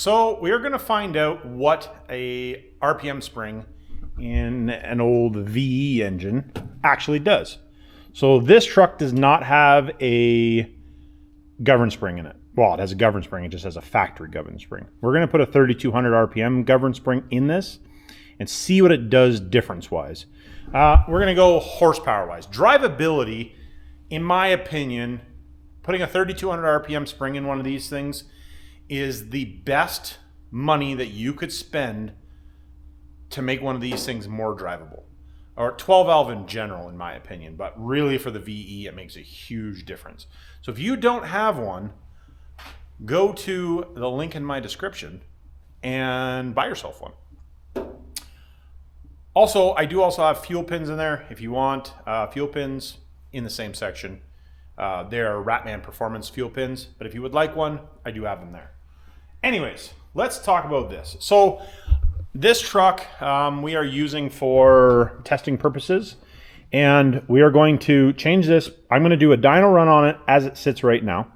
so we are going to find out what a RPM spring in an old VE engine actually does. So this truck does not have a govern spring in it. Well, it has a govern spring, it just has a factory govern spring. We're going to put a 3200 RPM govern spring in this and see what it does difference-wise. We're going to go horsepower-wise. Drivability, in my opinion, putting a 3200 RPM spring in one of these things is the best money that you could spend to make one of these things more drivable. Or 12 valve in general, in my opinion, but really for the VE, it makes a huge difference. So if you don't have one, go to the link in my description and buy yourself one. Also, I do also have fuel pins in there. If you want fuel pins in the same section, they're Ratman Performance fuel pins, but if you would like one, I do have them there. Anyways, let's talk about this. So this truck we are using for testing purposes, and we are going to change this. I'm going to do a dyno run on it as it sits right now,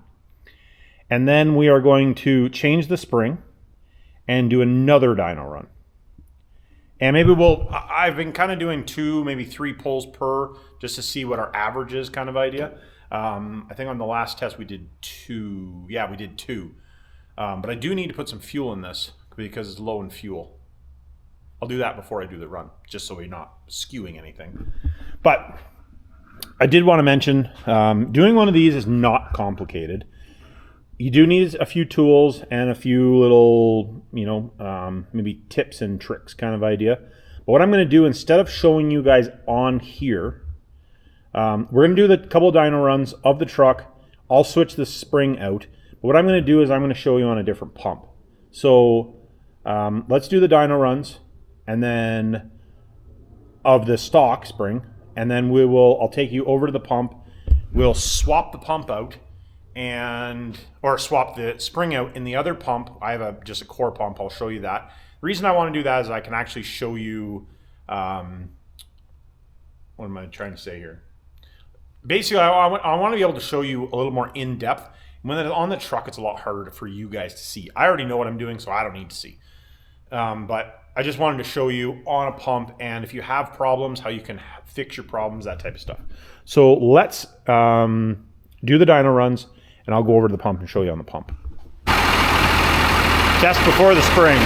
and then we are going to change the spring and do another dyno run. And maybe I've been kind of doing 2, maybe 3 pulls per, just to see what our average is, kind of idea. I think on the last test we did 2. Yeah, we did 2. But I do need to put some fuel in this because it's low in fuel. I'll do that before I do the run, just so we're not skewing anything. But I did want to mention, doing one of these is not complicated. You do need a few tools and a few little, maybe tips and tricks kind of idea. But what I'm going to do, instead of showing you guys on here, we're going to do the couple dyno runs of the truck. I'll switch the spring out. But what I'm going to do is I'm going to show you on a different pump. So let's do the dyno runs, and then of the stock spring, and then I'll take you over to the pump. We'll swap the pump out, or swap the spring out in the other pump. I have just a core pump. I'll show you that. The reason I want to do that is I can actually show you, what am I trying to say here? Basically, I want to be able to show you a little more in depth. When it's on the truck, it's a lot harder for you guys to see. I already know what I'm doing, so I don't need to see. But I just wanted to show you on a pump, and if you have problems, how you can fix your problems, that type of stuff. So let's do the dyno runs, and I'll go over to the pump and show you on the pump. Test before the spring.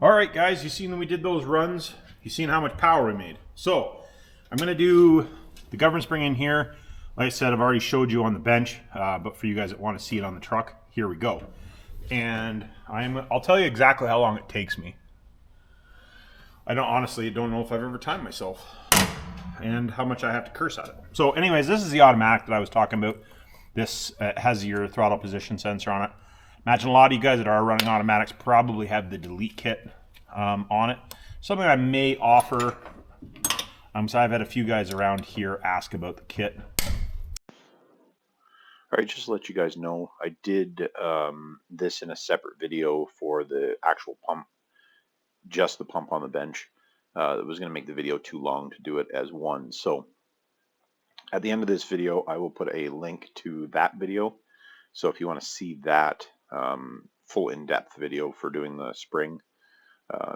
All right, guys, you've seen that we did those runs. You've seen how much power we made. So I'm going to do the govern spring in here. Like I said, I've already showed you on the bench, but for you guys that want to see it on the truck, here we go. And I'll tell you exactly how long it takes me. I honestly don't know if I've ever timed myself and how much I have to curse at it. So anyways, this is the automatic that I was talking about. This has your throttle position sensor on it. Imagine a lot of you guys that are running automatics probably have the delete kit on it. Something I may offer, so I've had a few guys around here ask about the kit. All right, just to let you guys know, I did this in a separate video for the actual pump, just the pump on the bench. It was going to make the video too long to do it as one. So at the end of this video, I will put a link to that video. So if you want to see that full in-depth video for doing the spring,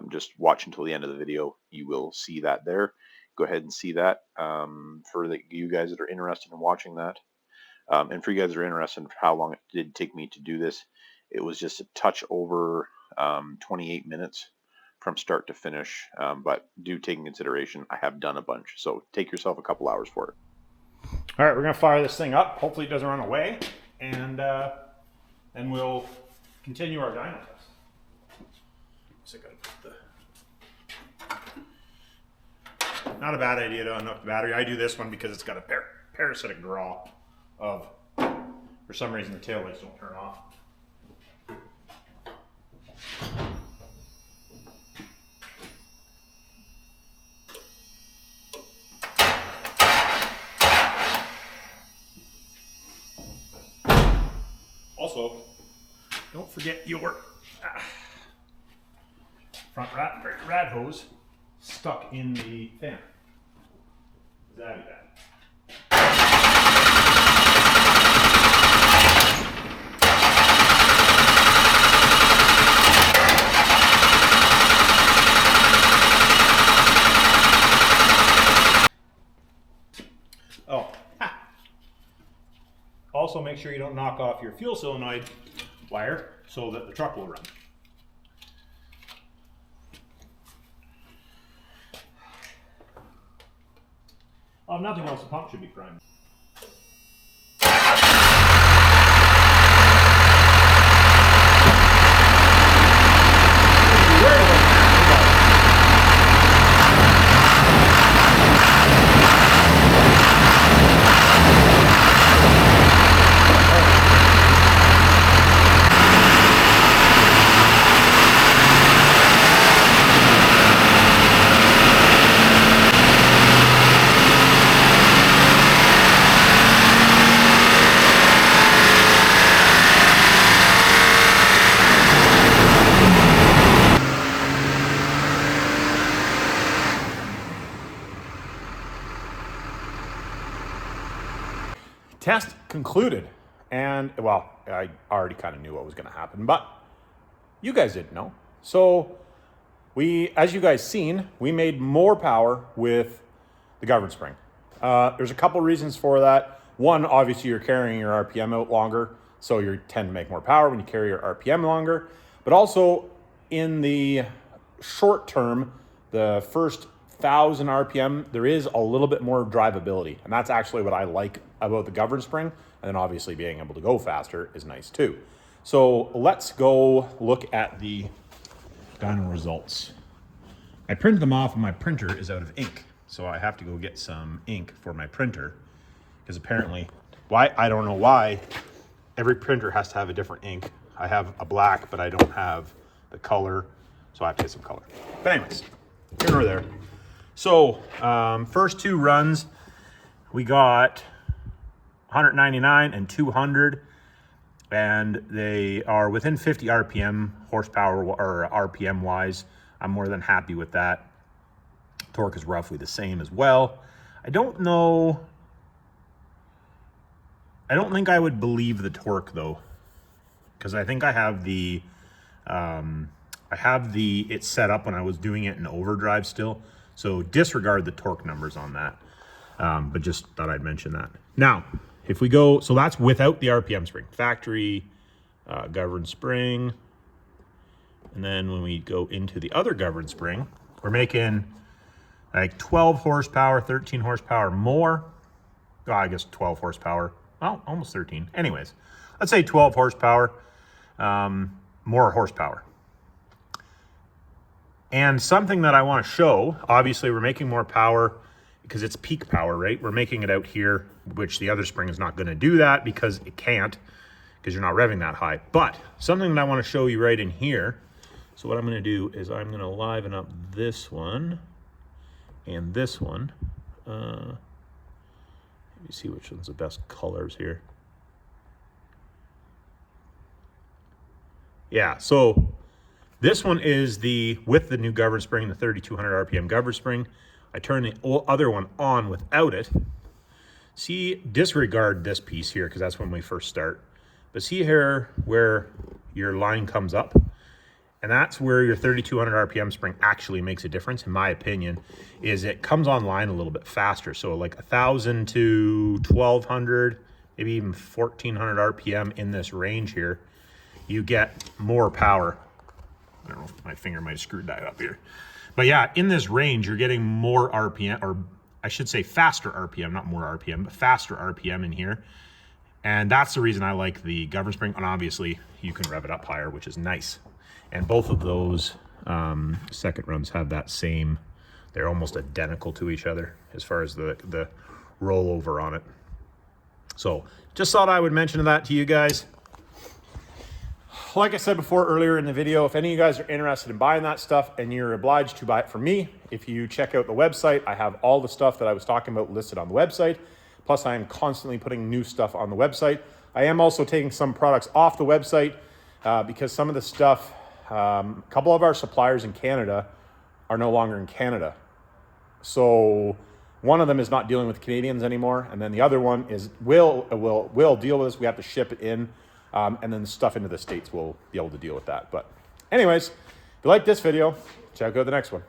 just watch until the end of the video. You will see that there. Go ahead and see that for you guys that are interested in watching that. And for you guys that are interested in how long it did take me to do this, it was just a touch over 28 minutes from start to finish. But do take in consideration, I have done a bunch. So take yourself a couple hours for it. All right, we're going to fire this thing up. Hopefully it doesn't run away. And then we'll continue our dyno test. So I gotta put not a bad idea to unhook the battery. I do this one because it's got a parasitic draw of, for some reason the tail lights don't turn off. forget your front rad hose stuck in the fan. Zabby that. Oh, also make sure you don't knock off your fuel solenoid wire so that the truck will run. Oh, if nothing else, the pump should be primed. Test concluded, and well, I already kind of knew what was going to happen, but you guys didn't know. So as you guys seen, we made more power with the governor spring. There's a couple reasons for that. One, obviously you're carrying your RPM out longer, so you tend to make more power when you carry your RPM longer, but also in the short term, the first 1,000 RPM, there is a little bit more drivability. And that's actually what I like about the governor spring. And then obviously being able to go faster is nice too. So let's go look at the dyno results. I printed them off and my printer is out of ink. So I have to go get some ink for my printer. Because apparently, I don't know why, every printer has to have a different ink. I have a black, but I don't have the color. So I have to get some color. But anyways, here or there. So first two runs, we got 199 and 200, and they are within 50 RPM horsepower or RPM wise. I'm more than happy with that. Torque is roughly the same as well. I don't know. I don't think I would believe the torque though, because I think I have the it's set up when I was doing it in overdrive still. So disregard the torque numbers on that, but just thought I'd mention that. Now, if we go, so that's without the RPM spring, factory governed spring. And then when we go into the other governed spring, we're making like 12 horsepower, 13 horsepower more. Oh, I guess 12 horsepower, well, almost 13. Anyways, let's say 12 horsepower, more horsepower. And something that I want to show, obviously we're making more power because it's peak power, right? We're making it out here, which the other spring is not going to do that because it can't, because you're not revving that high. But something that I want to show you right in here. So what I'm going to do is I'm going to liven up this one and this one. Let me see which one's the best colors here. Yeah, so this one is with the new governor spring, the 3,200 RPM governor spring. I turn the other one on without it. See, disregard this piece here because that's when we first start. But see here where your line comes up, and that's where your 3,200 RPM spring actually makes a difference, in my opinion, is it comes online a little bit faster. So like 1,000 to 1,200, maybe even 1,400 RPM in this range here, you get more power. I don't know if my finger might have screwed that up here. But yeah, in this range, you're getting more RPM, or I should say faster RPM, not more RPM, but faster RPM in here. And that's the reason I like the governor spring. And obviously, you can rev it up higher, which is nice. And both of those second runs have that same, they're almost identical to each other as far as the rollover on it. So just thought I would mention that to you guys. Like I said before earlier in the video, if any of you guys are interested in buying that stuff and you're obliged to buy it from me, if you check out the website, I have all the stuff that I was talking about listed on the website. Plus, I am constantly putting new stuff on the website. I am also taking some products off the website because some of the stuff, a couple of our suppliers in Canada are no longer in Canada. So one of them is not dealing with Canadians anymore, and then the other one is will deal with us. We have to ship it in, and then the stuff into the States will be able to deal with that. But anyways, if you like this video, check out the next one.